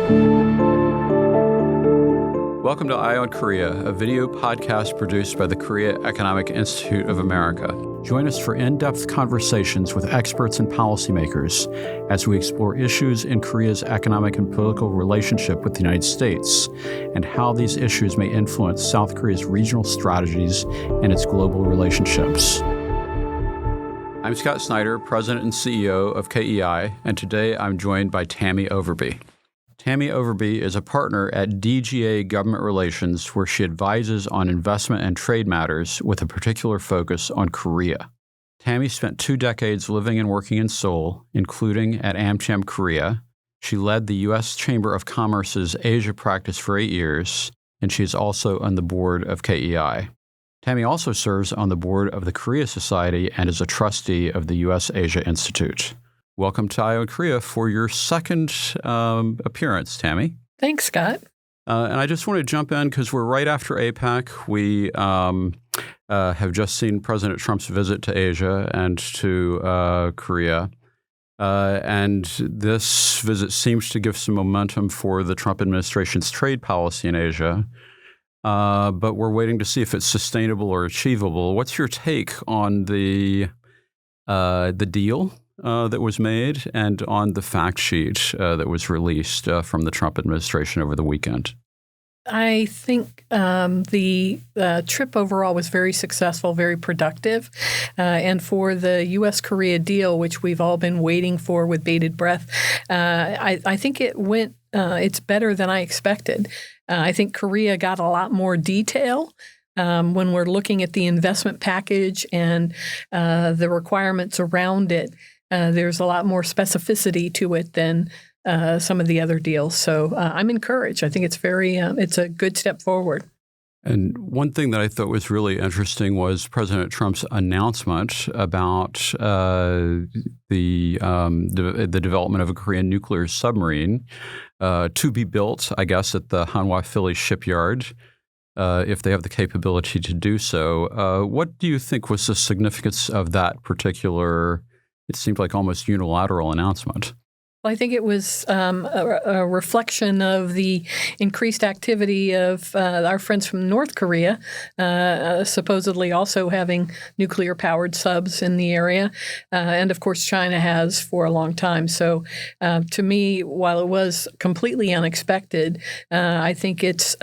Welcome to Eye on Korea, a video podcast produced by the Korea Economic Institute of America. Join us for in-depth conversations with experts and policymakers as we explore issues in Korea's economic and political relationship with the United States and how these issues may influence South Korea's regional strategies and its global relationships. I'm Scott Snyder, President and CEO of KEI, and today I'm joined by Tami Overby. Tami Overby is a partner at DGA Government Relations, where she advises on investment and trade matters with a particular focus on Korea. Tami spent 2 decades living and working in Seoul, including at AmCham Korea. She led the U.S. Chamber of Commerce's Asia practice for 8 years, and she is also on the board of KEI. Tami also serves on the board of the Korea Society and is a trustee of the U.S. Asia Institute. Welcome to Eye on Korea for your second appearance, Tami. Thanks, Scott. And I just want to jump in because we're right after APEC. We have just seen President Trump's visit to Asia and to Korea. And this visit seems to give some momentum for the Trump administration's trade policy in Asia. But we're waiting to see if it's sustainable or achievable. What's your take on the deal that was made and on the fact sheet that was released from the Trump administration over the weekend? I think the trip overall was very successful, very productive. And for the U.S. Korea deal, which we've all been waiting for with bated breath, I think it went it's better than I expected. I think Korea got a lot more detail when we're looking at the investment package and the requirements around it. There's a lot more specificity to it than some of the other deals. So I'm encouraged. I think it's it's a good step forward. And one thing that I thought was really interesting was President Trump's announcement about the development of a Korean nuclear submarine to be built, I guess, at the Hanwha Philly shipyard, if they have the capability to do so. What do you think was the significance of that particular, it seemed like almost unilateral announcement? Well, I think it was a reflection of the increased activity of our friends from North Korea, supposedly also having nuclear-powered subs in the area. And, of course, China has for a long time. So, to me, while it was completely unexpected, I think it's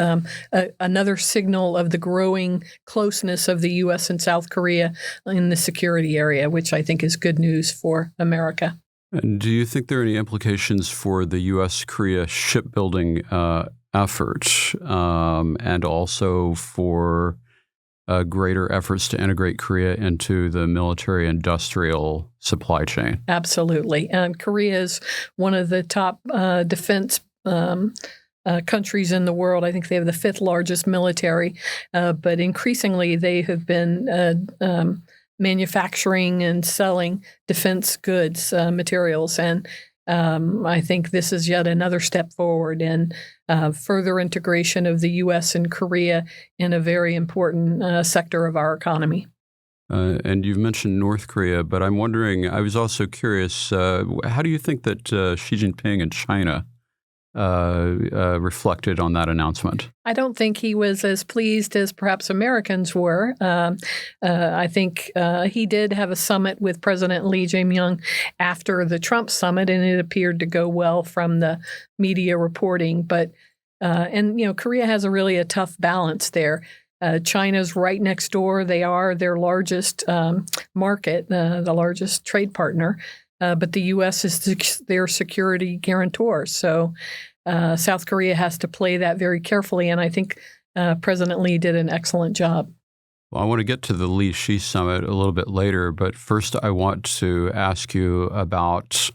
another signal of the growing closeness of the U.S. and South Korea in the security area, which I think is good news for America. And do you think there are any implications for the U.S. Korea shipbuilding effort and also for greater efforts to integrate Korea into the military-industrial supply chain? Absolutely. Korea is one of the top defense countries in the world. I think they have the 5th largest military, but increasingly they have been manufacturing and selling defense goods, materials. And I think this is yet another step forward in further integration of the U.S. and Korea in a very important sector of our economy. And you've mentioned North Korea, but I'm wondering, I was also curious, how do you think that Xi Jinping and China reflected on that announcement? I don't think he was as pleased as perhaps Americans were. I think he did have a summit with President Lee Jae-myung after the Trump summit, and it appeared to go well from the media reporting. But Korea has a tough balance there. China's right next door. They are their largest market, the largest trade partner. But the U.S. is their security guarantor. So South Korea has to play that very carefully. And I think President Lee did an excellent job. Well, I want to get to the Lee-Xi summit a little bit later. But first, I want to ask you about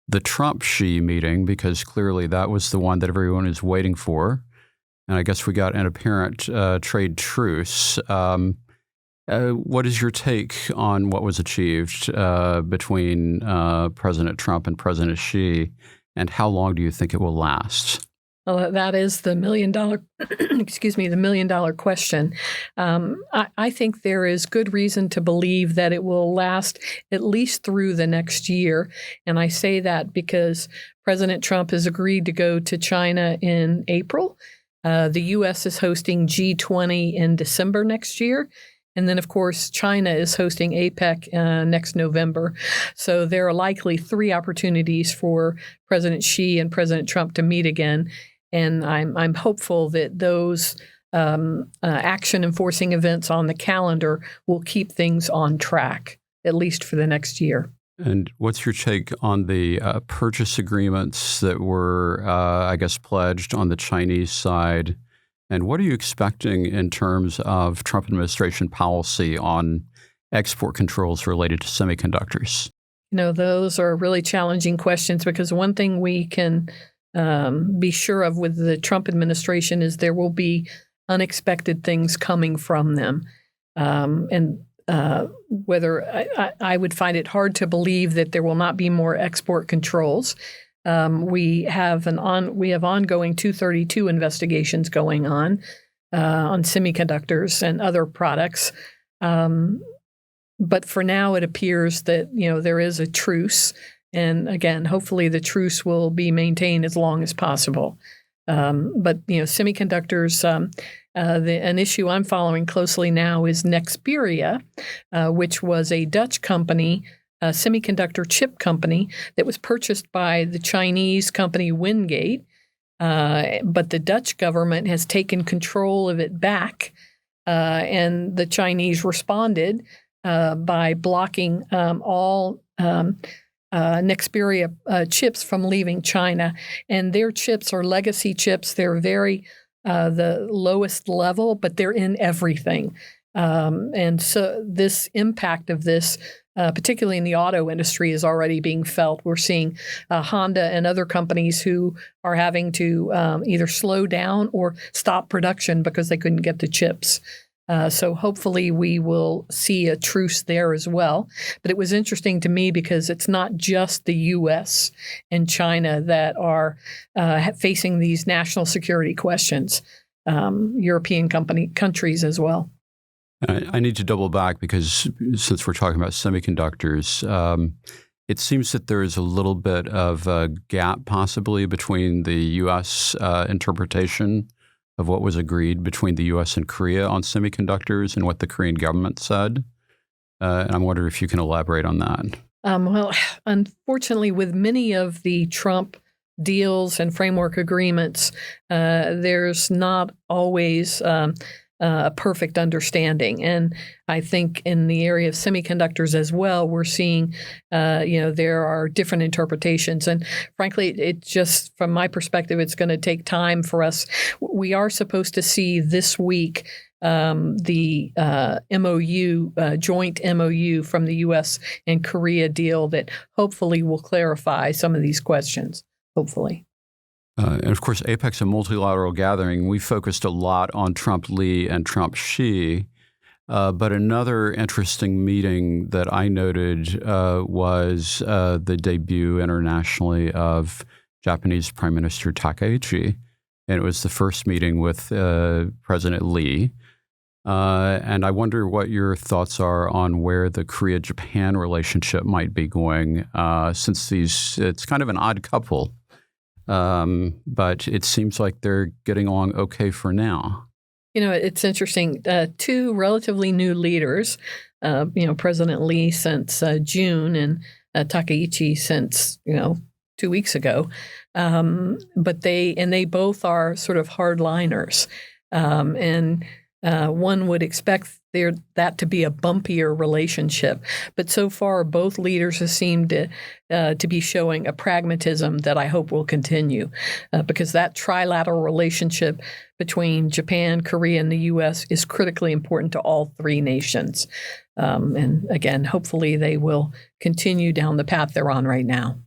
the Trump-Xi meeting, because clearly that was the one that everyone is waiting for. And I guess we got an apparent trade truce. What is your take on what was achieved between President Trump and President Xi, and how long do you think it will last? Well, that is the $1 million, the $1 million question. I think there is good reason to believe that it will last at least through the next year. And I say that because President Trump has agreed to go to China in April. The U.S. is hosting G20 in December next year. And then, of course, China is hosting APEC next November. So there are likely 3 opportunities for President Xi and President Trump to meet again. And I'm hopeful that those action enforcing events on the calendar will keep things on track, at least for the next year. And what's your take on the purchase agreements that were, pledged on the Chinese side? And what are you expecting in terms of Trump administration policy on export controls related to semiconductors? Those are really challenging questions because one thing we can be sure of with the Trump administration is there will be unexpected things coming from them. Whether I would find it hard to believe that there will not be more export controls. We have ongoing 232 investigations going on semiconductors and other products. But for now, it appears that there is a truce. And again, hopefully the will be maintained as long as possible. But semiconductors, an issue I'm following closely now is Nexperia, which was a Dutch company, a semiconductor chip company that was purchased by the Chinese company Wingate. But the Dutch government has taken control of it back, and the Chinese responded by blocking all Nexperia chips from leaving China. And their chips are legacy chips. They're very the lowest level, but they're in everything. And so this impact of this, particularly in the auto industry, is already being felt. We're seeing Honda and other companies who are having to either slow down or stop production because they couldn't get the chips. So hopefully we will see a truce there as well. But it was interesting to me because it's not just the U.S. and China that are facing these national security questions, European countries as well. I need to double back because since we're talking about semiconductors, it seems that there is a little bit of a gap possibly between the U.S. Interpretation of what was agreed between the U.S. and Korea on semiconductors and what the Korean government said. And I'm wondering if you can elaborate on that. Well, unfortunately, with many of the Trump deals and framework agreements, there's not always a perfect understanding. And I think in the area of semiconductors as well, we're seeing, there are different interpretations. And frankly, it just, from my perspective, it's going to take time for us. We are supposed to see this week the MOU, joint MOU from the U.S. and Korea deal that hopefully will clarify some of these questions, hopefully. And of course, APEC's a multilateral gathering. We focused a lot on Trump-Lee and Trump-Xi. But another interesting meeting that I noted was the debut internationally of Japanese Prime Minister Takaichi. And it was the first meeting with President Lee. And I wonder what your thoughts are on where the Korea-Japan relationship might be going, since it's kind of an odd couple. But it seems like they're getting along okay for now. It's interesting. 2 relatively new leaders, President Lee since June and Takaichi since, 2 weeks ago. But they both are sort of hardliners. And one would expect that to be a bumpier relationship. But so far, both leaders have seemed to be showing a pragmatism that I hope will continue, because that trilateral relationship between Japan, Korea, and the U.S. is critically important to all 3 nations. And again, hopefully they will continue down the path they're on right now.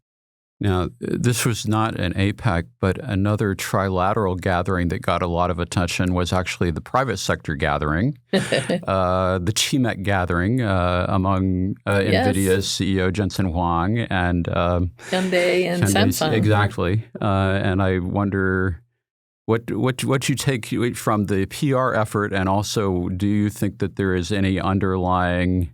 Now, this was not an APEC, but another trilateral gathering that got a lot of attention was actually the private sector gathering, the CHIMEC gathering among NVIDIA's CEO Jensen Huang and Hyundai and Samsung. Exactly. And I wonder What you take from the PR effort, and also do you think that there is any underlying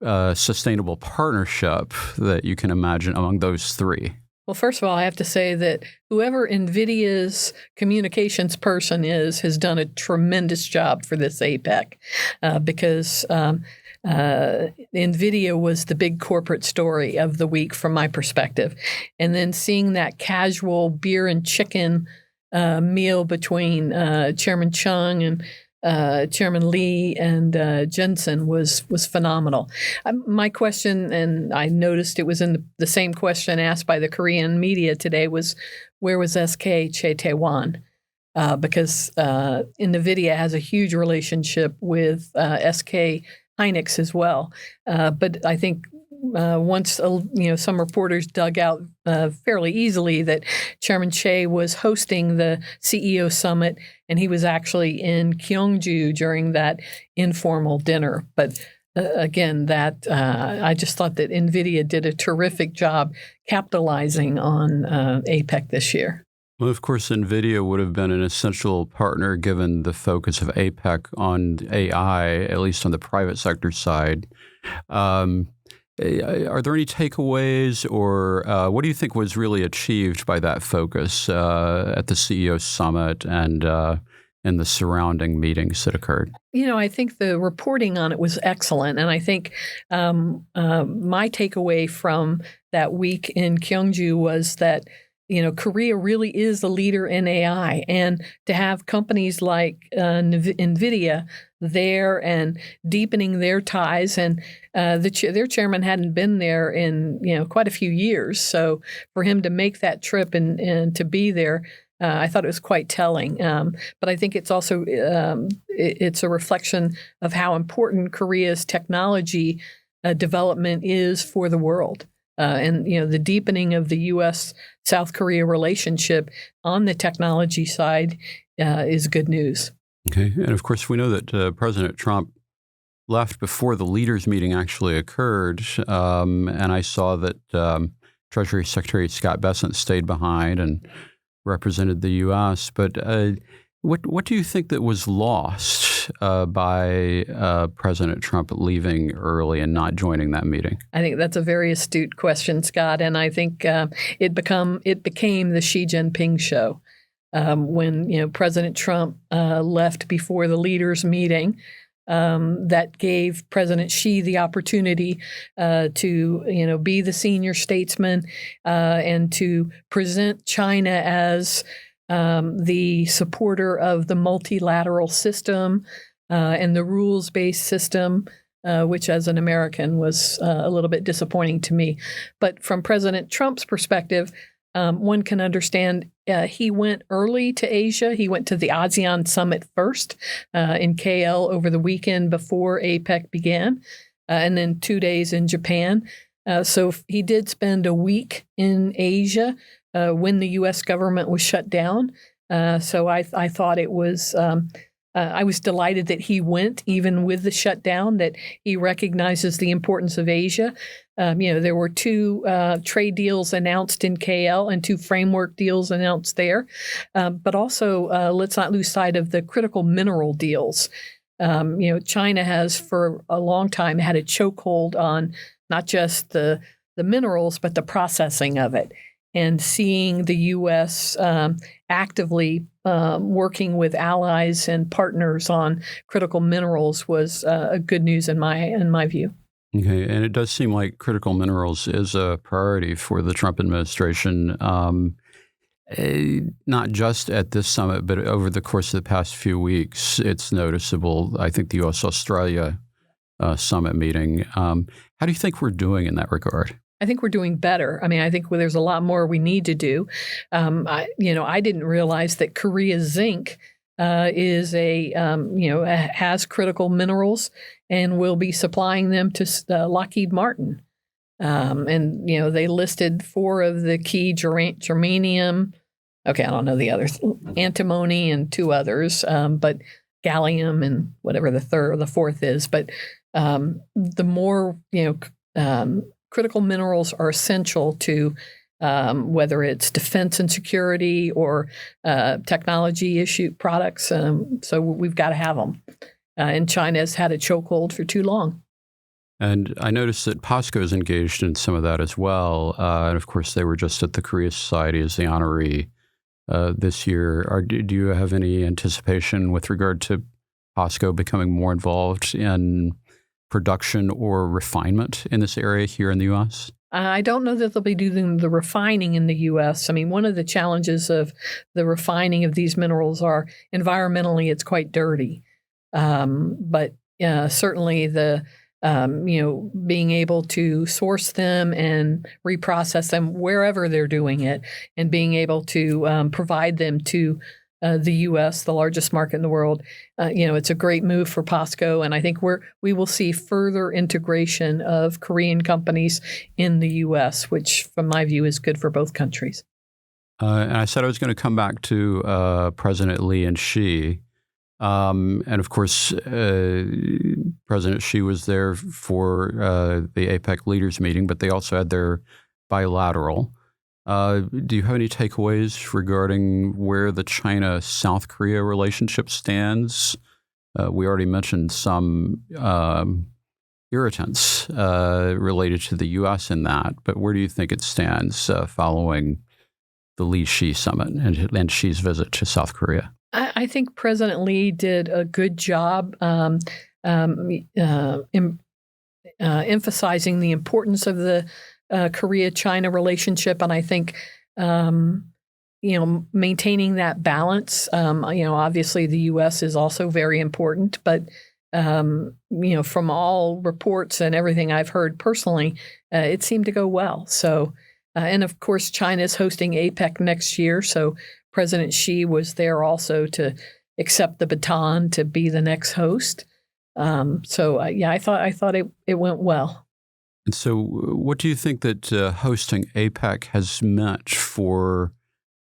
sustainable partnership that you can imagine among those three? Well, first of all, I have to say that whoever NVIDIA's communications person has done a tremendous job for this APEC because NVIDIA was the big corporate story of the week from my perspective. And then seeing that casual beer and chicken meal between Chairman Chung and Chairman Lee and Jensen was phenomenal. My question, and I noticed it was in the same question asked by the Korean media today, was where was SK Chae Tae-wan? Because NVIDIA has a huge relationship with SK Hynix as well. But I think once some reporters dug out fairly easily that Chairman Che was hosting the CEO summit, and he was actually in Gyeongju during that informal dinner. But again, that I just thought that NVIDIA did a terrific job capitalizing on APEC this year. Well, of course, NVIDIA would have been an essential partner given the focus of APEC on AI, at least on the private sector side. Are there any takeaways, or what do you think was really achieved by that focus at the CEO summit and in the surrounding meetings that occurred? I think the reporting on it was excellent. And I think my takeaway from that week in Gyeongju was that Korea really is the leader in AI, and to have companies like NVIDIA there and deepening their ties, and their chairman hadn't been there in quite a few years. So for him to make that trip and to be there, I thought it was quite telling. But I think it's also it's a reflection of how important Korea's technology development is for the world. And the deepening of the U.S. South Korea relationship on the technology side is good news. Okay, and of course we know that President Trump left before the leaders' meeting actually occurred, and I saw that Treasury Secretary Scott Bessent stayed behind and represented the U.S. But what do you think that was lost by President Trump leaving early and not joining that meeting? I think that's a very astute question, Scott, and I think it became the Xi Jinping show when President Trump left before the leaders' meeting. That gave President Xi the opportunity to be the senior statesman and to present China as the supporter of the multilateral system and the rules-based system, which as an American was a little bit disappointing to me. But from President Trump's perspective, one can understand he went early to Asia. He went to the ASEAN summit first in KL over the weekend before APEC began, and then 2 days in Japan. So he did spend a week in Asia when the U.S. government was shut down. So I thought it was I was delighted that he went, even with the shutdown, that he recognizes the importance of Asia. There were 2 trade deals announced in KL and 2 framework deals announced there. But also, let's not lose sight of the critical mineral deals. China has for a long time had a chokehold on not just the minerals, but the processing of it. And seeing the U.S. Actively working with allies and partners on critical minerals was good news in my view. Okay, and it does seem like critical minerals is a priority for the Trump administration, not just at this summit, but over the course of the past few weeks. It's noticeable. I think the U.S.-Australia summit meeting. How do you think we're doing in that regard? I think we're doing better. I mean, I think there's a lot more we need to do. I didn't realize that Korea Zinc is has critical minerals and will be supplying them to Lockheed Martin. And they listed 4 of the key germanium. Okay, I don't know the others, antimony and 2 others, but gallium and whatever the 4th is. But the more critical minerals are essential to whether it's defense and security or technology issue products. So we've got to have them. And China has had a chokehold for too long. And I noticed that POSCO is engaged in some of that as well. And of course, they were just at the Korea Society as the honoree this year. Do you have any anticipation with regard to POSCO becoming more involved in production or refinement in this area here in the U.S.? I don't know that they'll be doing the refining in the U.S. I mean, one of the challenges of the refining of these minerals are environmentally, it's quite dirty. But certainly the being able to source them and reprocess them wherever they're doing it, and being able to provide them to the U.S., the largest market in the world, it's a great move for POSCO, and I think we will see further integration of Korean companies in the U.S., which, from my view, is good for both countries. And I said I was going to come back to President Lee and Xi. And of course, President Xi was there for the APEC leaders meeting, but they also had their bilateral. Do you have any takeaways regarding where the China-South Korea relationship stands? We already mentioned some irritants related to the U.S. in that, but where do you think it stands following the Lee-Xi summit and Xi's visit to South Korea? I think President Lee did a good job emphasizing the importance of the Korea-China relationship, and I think maintaining that balance. Obviously the U.S. is also very important, but from all reports and everything I've heard personally, it seemed to go well. So, and of course, China is hosting APEC next year, so President Xi was there also to accept the baton to be the next host. I thought it went well. And so what do you think that hosting APEC has meant for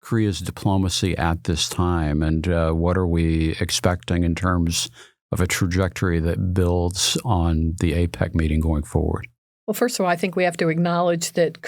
Korea's diplomacy at this time? And what are we expecting in terms of a trajectory that builds on the APEC meeting going forward? Well, first of all, I think we have to acknowledge that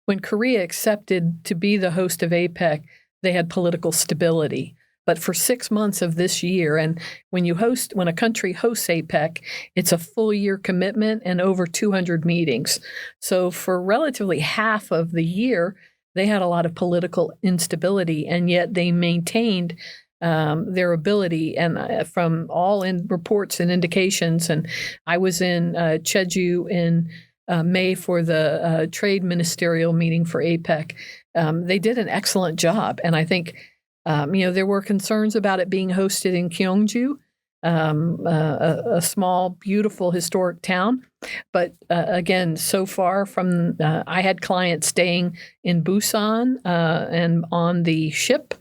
when Korea accepted to be the host of APEC, they had political stability. But for 6 months of this year, and when a country hosts APEC, it's a full year commitment and over 200 meetings. So for relatively half of the year, they had a lot of political instability, and yet they maintained their ability. And from all in reports and indications, and I was in Jeju in May for the trade ministerial meeting for APEC. They did an excellent job. And I think, there were concerns about it being hosted in Gyeongju, a small, beautiful, historic town. But again, so far from, I had clients staying in Busan and on the ship,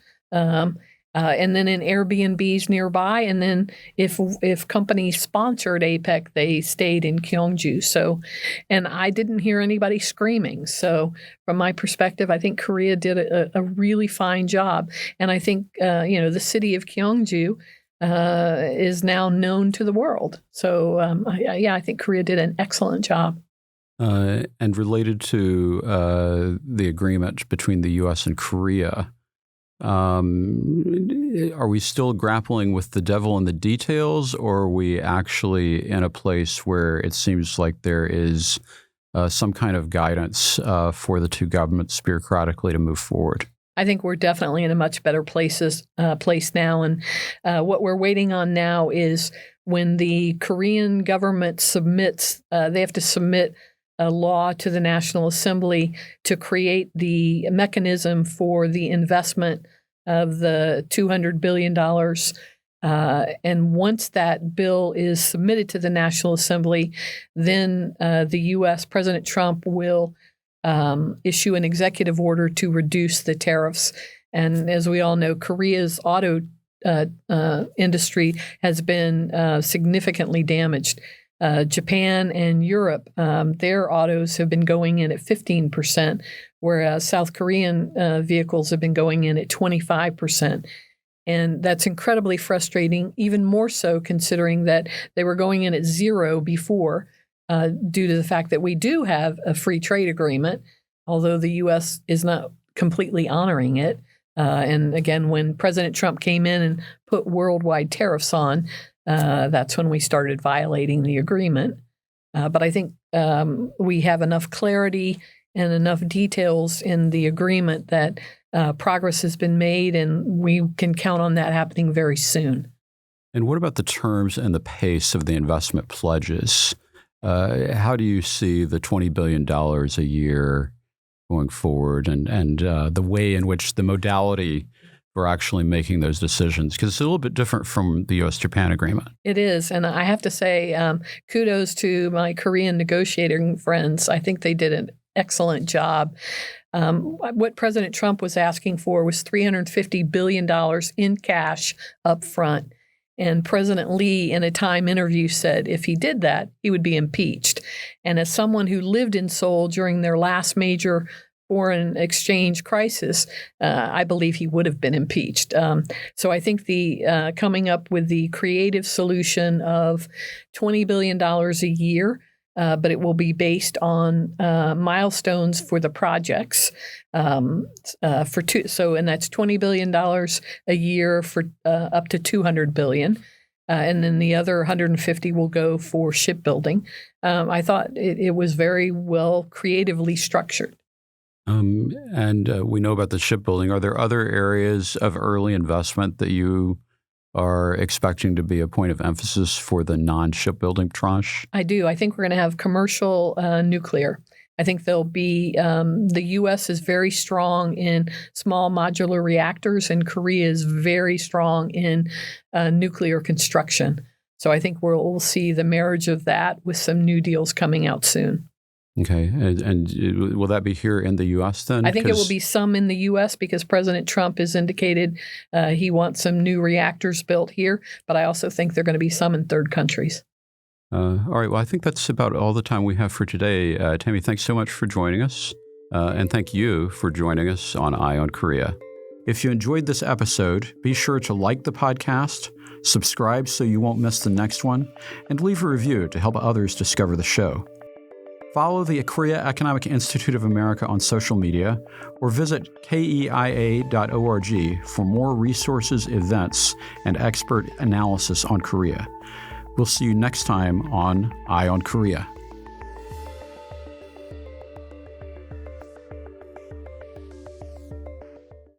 and then in Airbnbs nearby. And then if companies sponsored APEC, they stayed in Gyeongju. So, and I didn't hear anybody screaming. So from my perspective, I think Korea did a really fine job. And I think, the city of Gyeongju is now known to the world. So, I think Korea did an excellent job. And related to the agreement between the U.S. and Korea, are we still grappling with the devil in the details, or are we actually in a place where it seems like there is some kind of guidance for the two governments bureaucratically to move forward? I think we're definitely in a much better place now. And what we're waiting on now is when the Korean government submits, they have to submit a law to the National Assembly to create the mechanism for the investment of the $200 billion. And once that bill is submitted to the National Assembly, then the U.S. President Trump will issue an executive order to reduce the tariffs. And as we all know, Korea's auto industry has been significantly damaged. Japan and Europe, their autos have been going in at 15%, whereas South Korean vehicles have been going in at 25%. And that's incredibly frustrating, even more so considering that they were going in at zero before, due to the fact that we do have a free trade agreement, although the U.S. is not completely honoring it. And again, when President Trump came in and put worldwide tariffs on, that's when we started violating the agreement. But I think we have enough clarity and enough details in the agreement that progress has been made, and we can count on that happening very soon. And what about the terms and the pace of the investment pledges? How do you see the $20 billion a year going forward, and the way in which the modality for actually making those decisions? Because it's a little bit different from the U.S.-Japan agreement. It is. And I have to say, kudos to my Korean negotiating friends. I think they did an excellent job. What President Trump was asking for was $350 billion in cash up front. And President Lee, in a Time interview, said if he did that, he would be impeached. And as someone who lived in Seoul during their last major foreign exchange crisis, I believe he would have been impeached. So I think the coming up with the creative solution of $20 billion a year, but it will be based on milestones for the projects for two. So, and that's $20 billion a year for up to $200 billion. And then the other 150 will go for shipbuilding. I thought it was very well creatively structured. And we know about the shipbuilding. Are there other areas of early investment that you are expecting to be a point of emphasis for the non-shipbuilding tranche? I do. I think we're going to have commercial nuclear. I think there'll be the U.S. is very strong in small modular reactors, and Korea is very strong in nuclear construction. So I think we'll see the marriage of that with some new deals coming out soon. Okay. And will that be here in the U.S. then? I think it will be some in the U.S. because President Trump has indicated he wants some new reactors built here. But I also think there are going to be some in third countries. All right. Well, I think that's about all the time we have for today. Tami, thanks so much for joining us. And thank you for joining us on Eye on Korea. If you enjoyed this episode, be sure to like the podcast, subscribe so you won't miss the next one, and leave a review to help others discover the show. Follow the Korea Economic Institute of America on social media or visit keia.org for more resources, events, and expert analysis on Korea. We'll see you next time on Eye on Korea.